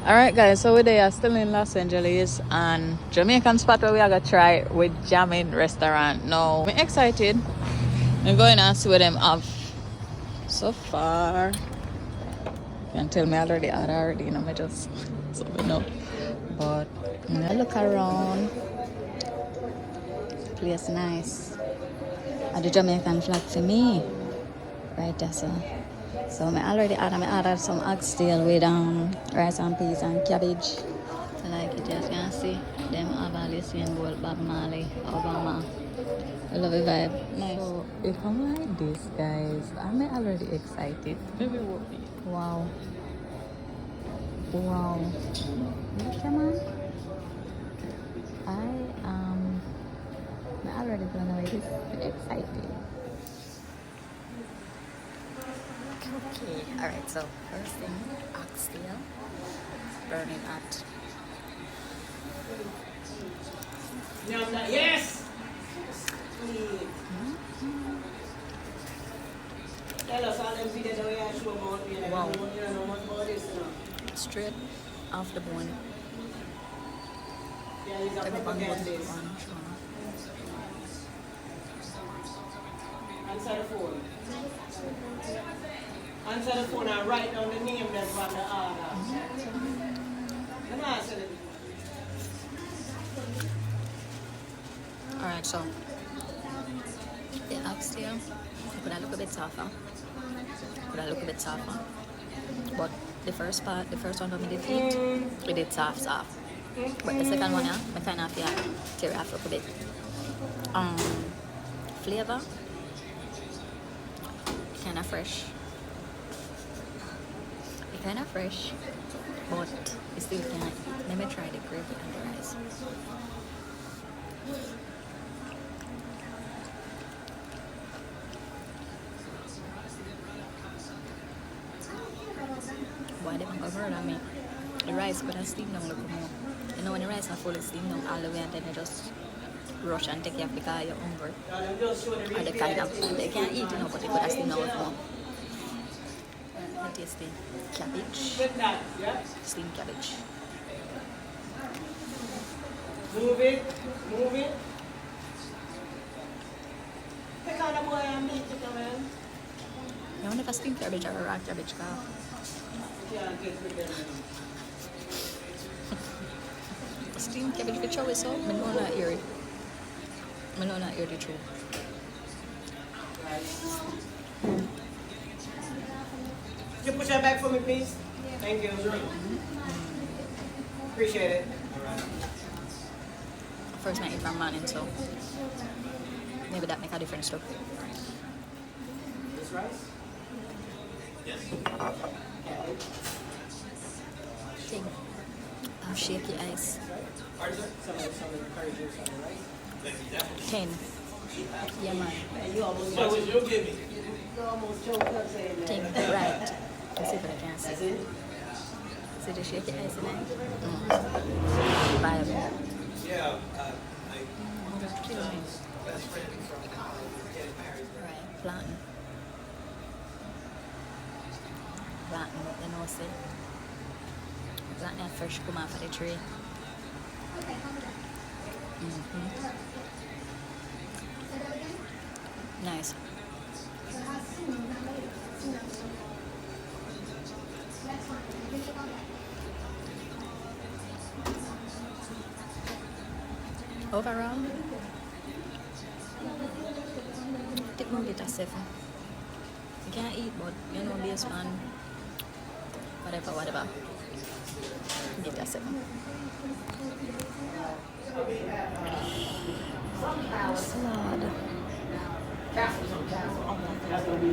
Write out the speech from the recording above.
Alright guys, so we're there still in Los Angeles and Jamaican spot where we are gonna try with Jammin Restaurant. Now I'm excited. I'm going to see what them have so far. You can tell me already, you know, me just so we know. But I look around. Place nice. And the Jamaican flag for me. Right there, so I ordered some oxtail with rice and peas and cabbage. I like it, as you can see. Them have all this in gold, Bob Marley, Obama. I love the vibe. Nice. So if I'm like this, guys, I'm already excited. Maybe it will be. Wow. Look, man. I'm already blown away. This is exciting. Okay, alright, so first thing, oxtail, burning hot. Yes! Tell us all them videos that we are showing about me. Wow. You don't know much about this, you know. Straight off the bone. Yeah, he's a propagandist. Answer the phone. Answer the phone and write down the name that's on the order. Let me answer it. Alright, so the oxtail could look a bit softer. But the first one when we did eat, we did soft. But the second one, I kind of tear it off a bit. Flavor, kind of fresh. But you still can't eat. Let me try the gravy and the rice. Why they want to burn on me? The rice but I steam down a little more. You know when the rice are fully steamed down all the way and then you just rush and take it off because you're hungry. Or they kind of they can't eat, you know, but they could steam down a little more. Tasty cabbage. Steamed cabbage. Move it. Pick on the boy and meat to come in. You want a steamed cabbage or a raw cabbage? Yeah, get with them. Steamed cabbage with chow so I know not hear the truth. Could you push that back for me, please? Thank you. Appreciate it. First night from morning, so maybe that make a difference too. This rice? Yes. Thing of shaky ice. 10. Yeah, man. You almost choked up saying that. Thing right. Let's see if I can see. See the shaky ice in it? Viable. Yeah, Right, plantain, you know, say. Plantain fresh come off of the tree. Nice. Overall, I think we'll get a 7. You can't eat, but you know, based on whatever. Get a 7. Salad. That's gonna be